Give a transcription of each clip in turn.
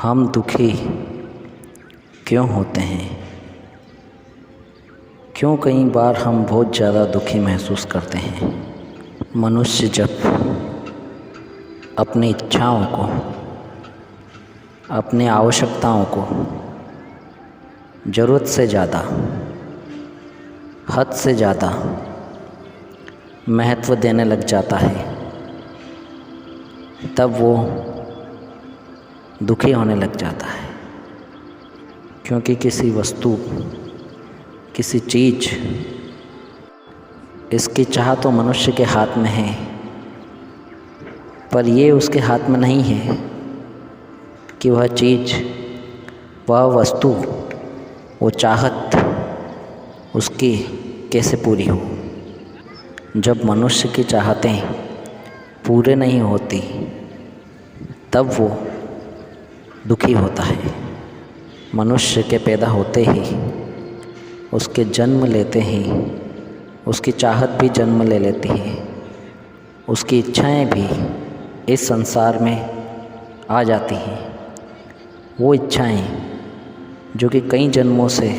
हम दुखी क्यों होते हैं? क्यों कई बार हम बहुत ज़्यादा दुखी महसूस करते हैं? मनुष्य जब अपनी इच्छाओं को, अपनी आवश्यकताओं को ज़रूरत से ज़्यादा, हद से ज़्यादा महत्व देने लग जाता है, तब वो दुखी होने लग जाता है। क्योंकि किसी वस्तु, किसी चीज़, इसकी चाह तो मनुष्य के हाथ में है, पर ये उसके हाथ में नहीं है कि वह चीज़, वह वस्तु, वो चाहत उसकी कैसे पूरी हो। जब मनुष्य की चाहतें पूरे नहीं होती, तब वो दुखी होता है। मनुष्य के पैदा होते ही, उसके जन्म लेते ही उसकी चाहत भी जन्म ले लेती है, उसकी इच्छाएं भी इस संसार में आ जाती हैं। वो इच्छाएं जो कि कई जन्मों से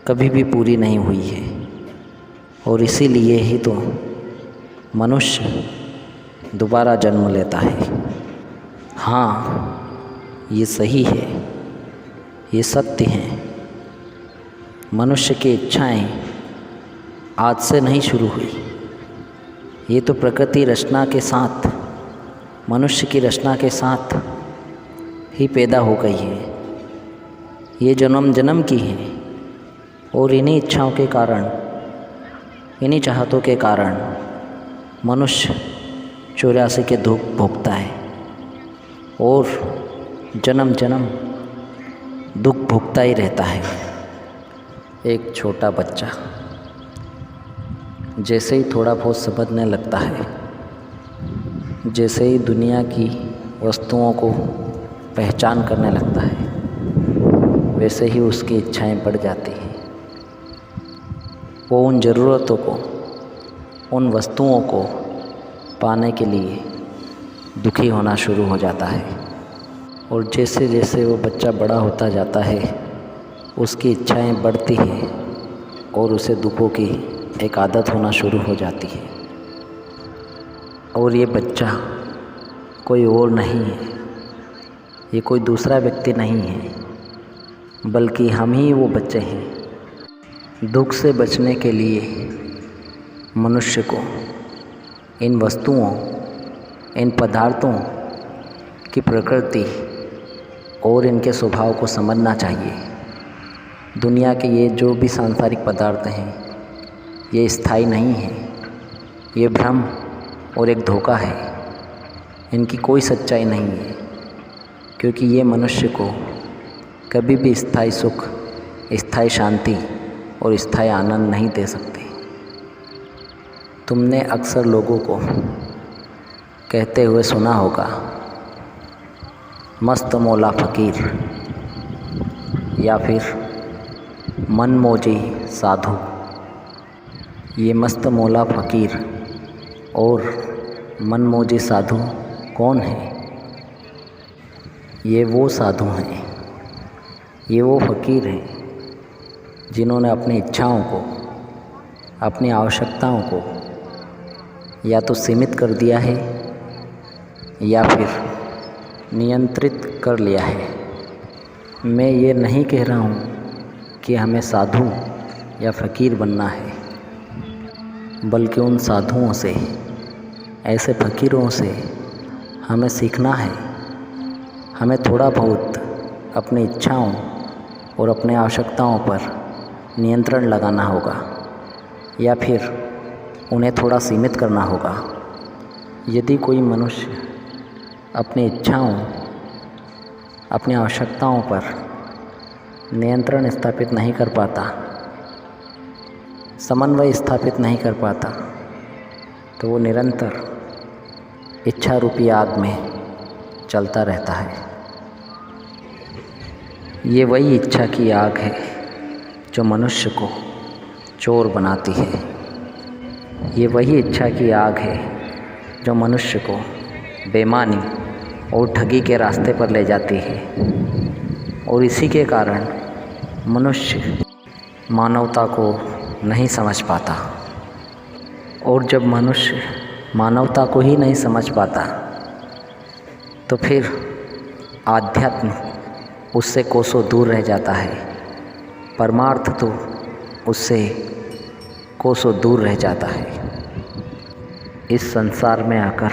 कभी भी पूरी नहीं हुई है, और इसीलिए ही तो मनुष्य दोबारा जन्म लेता है। हाँ, ये सही है, ये सत्य है। मनुष्य की इच्छाएं आज से नहीं शुरू हुई, ये तो प्रकृति रचना के साथ, मनुष्य की रचना के साथ ही पैदा हो गई है। ये जन्म जन्म की है, और इन्हीं इच्छाओं के कारण, इन्हीं चाहतों के कारण मनुष्य 84 के दुख भोगता है और जन्म जन्म दुख भोगता ही रहता है। एक छोटा बच्चा जैसे ही थोड़ा बहुत समझने लगता है, जैसे ही दुनिया की वस्तुओं को पहचान करने लगता है, वैसे ही उसकी इच्छाएं बढ़ जाती हैं। वो उन ज़रूरतों को, उन वस्तुओं को पाने के लिए दुखी होना शुरू हो जाता है। और जैसे जैसे वो बच्चा बड़ा होता जाता है, उसकी इच्छाएं बढ़ती हैं और उसे दुखों की एक आदत होना शुरू हो जाती है। और ये बच्चा कोई और नहीं है, ये कोई दूसरा व्यक्ति नहीं है, बल्कि हम ही वो बच्चे हैं। दुख से बचने के लिए मनुष्य को इन वस्तुओं, इन पदार्थों की प्रकृति और इनके स्वभाव को समझना चाहिए। दुनिया के ये जो भी सांसारिक पदार्थ हैं, ये स्थायी नहीं है, ये भ्रम और एक धोखा है। इनकी कोई सच्चाई नहीं है, क्योंकि ये मनुष्य को कभी भी स्थायी सुख, स्थायी शांति और स्थायी आनंद नहीं दे सकते। तुमने अक्सर लोगों को कहते हुए सुना होगा, मस्त मौला फ़कीर, या फिर मनमौजी साधु। ये मस्त मौला फ़कीर और मनमौजी साधु कौन है? ये वो साधु हैं, ये वो फ़कीर हैं जिन्होंने अपनी इच्छाओं को, अपनी आवश्यकताओं को या तो सीमित कर दिया है या फिर नियंत्रित कर लिया है। मैं ये नहीं कह रहा हूँ कि हमें साधु या फ़कीर बनना है, बल्कि उन साधुओं से, ऐसे फ़कीरों से हमें सीखना है। हमें थोड़ा बहुत अपनी इच्छाओं और अपनी आवश्यकताओं पर नियंत्रण लगाना होगा, या फिर उन्हें थोड़ा सीमित करना होगा। यदि कोई मनुष्य अपनी इच्छाओं, अपनी आवश्यकताओं पर नियंत्रण स्थापित नहीं कर पाता, समन्वय स्थापित नहीं कर पाता, तो वो निरंतर इच्छा रूपी आग में चलता रहता है। ये वही इच्छा की आग है जो मनुष्य को चोर बनाती है। ये वही इच्छा की आग है जो मनुष्य को बेईमानी और ठगी के रास्ते पर ले जाती है। और इसी के कारण मनुष्य मानवता को नहीं समझ पाता। और जब मनुष्य मानवता को ही नहीं समझ पाता तो फिर आध्यात्म उससे कोसों दूर रह जाता है, परमार्थ तो उससे कोसों दूर रह जाता है। इस संसार में आकर,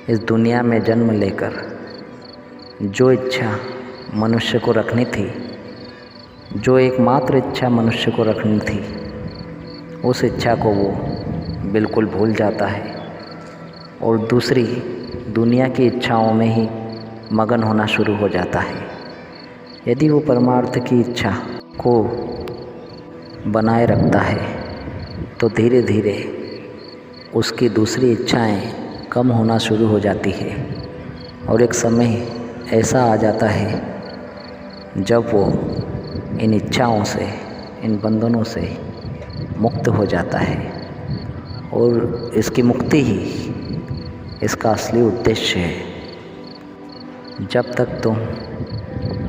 इस दुनिया में जन्म लेकर जो इच्छा मनुष्य को रखनी थी, जो एकमात्र इच्छा मनुष्य को रखनी थी, उस इच्छा को वो बिल्कुल भूल जाता है और दूसरी दुनिया की इच्छाओं में ही मगन होना शुरू हो जाता है। यदि वो परमार्थ की इच्छा को बनाए रखता है तो धीरे धीरे उसकी दूसरी इच्छाएं कम होना शुरू हो जाती है और एक समय ऐसा आ जाता है जब वो इन इच्छाओं से, इन बंधनों से मुक्त हो जाता है। और इसकी मुक्ति ही इसका असली उद्देश्य है। जब तक तुम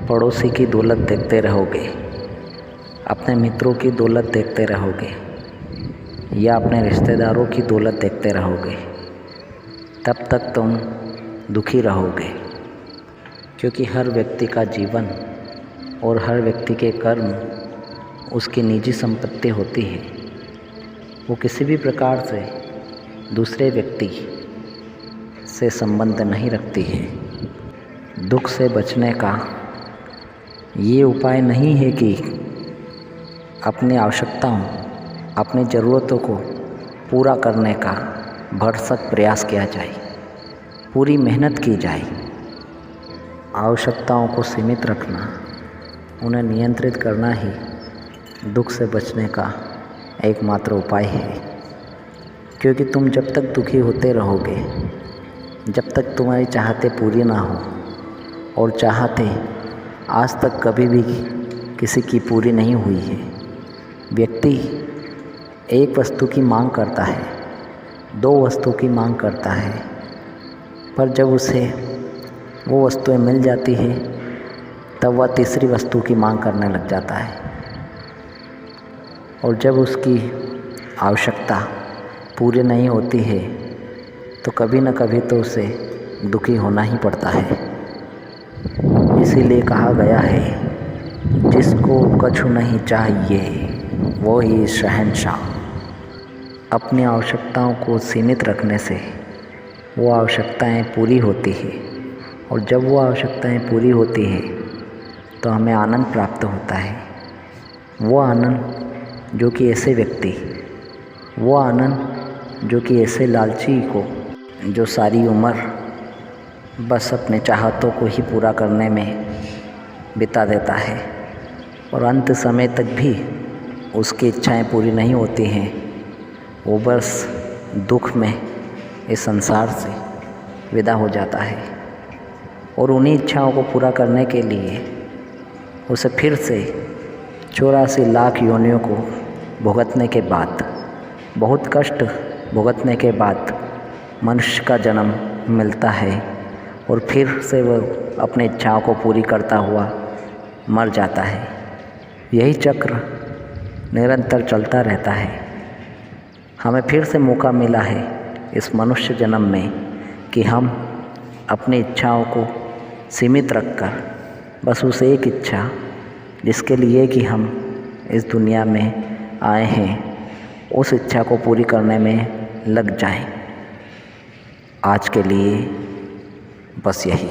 पड़ोसी की दौलत देखते रहोगे, अपने मित्रों की दौलत देखते रहोगे या अपने रिश्तेदारों की दौलत देखते रहोगे, तब तक तुम दुखी रहोगे। क्योंकि हर व्यक्ति का जीवन और हर व्यक्ति के कर्म उसकी निजी संपत्ति होती है। वो किसी भी प्रकार से दूसरे व्यक्ति से संबंध नहीं रखती है। दुख से बचने का ये उपाय नहीं है कि अपनी आवश्यकताओं, अपनी ज़रूरतों को पूरा करने का भरसक प्रयास किया जाए, पूरी मेहनत की जाए। आवश्यकताओं को सीमित रखना, उन्हें नियंत्रित करना ही दुख से बचने का एकमात्र उपाय है। क्योंकि तुम जब तक दुखी होते रहोगे, जब तक तुम्हारी चाहतें पूरी ना हो, और चाहते आज तक कभी भी किसी की पूरी नहीं हुई है। व्यक्ति एक वस्तु की मांग करता है, दो वस्तु की मांग करता है, पर जब उसे वो वस्तुएं मिल जाती है तब वह तीसरी वस्तु की मांग करने लग जाता है। और जब उसकी आवश्यकता पूरी नहीं होती है तो कभी न कभी तो उसे दुखी होना ही पड़ता है। इसीलिए कहा गया है, जिसको कछु नहीं चाहिए वो ही शहंशाह। अपनी आवश्यकताओं को सीमित रखने से वो आवश्यकताएं पूरी होती है, और जब वो आवश्यकताएं पूरी होती है तो हमें आनंद प्राप्त होता है। वो आनंद जो कि ऐसे व्यक्ति, वो आनंद जो कि ऐसे लालची को, जो सारी उम्र बस अपने चाहतों को ही पूरा करने में बिता देता है और अंत समय तक भी उसकी इच्छाएं पूरी नहीं होती हैं, वो बस दुख में इस संसार से विदा हो जाता है। और उन्हीं इच्छाओं को पूरा करने के लिए उसे फिर से 84 लाख योनियों को भुगतने के बाद, बहुत कष्ट भुगतने के बाद मनुष्य का जन्म मिलता है और फिर से वह अपनी इच्छाओं को पूरी करता हुआ मर जाता है। यही चक्र निरंतर चलता रहता है। हमें फिर से मौका मिला है इस मनुष्य जन्म में कि हम अपनी इच्छाओं को सीमित रखकर बस उस एक इच्छा जिसके लिए कि हम इस दुनिया में आए हैं, उस इच्छा को पूरी करने में लग जाएं। आज के लिए बस यही।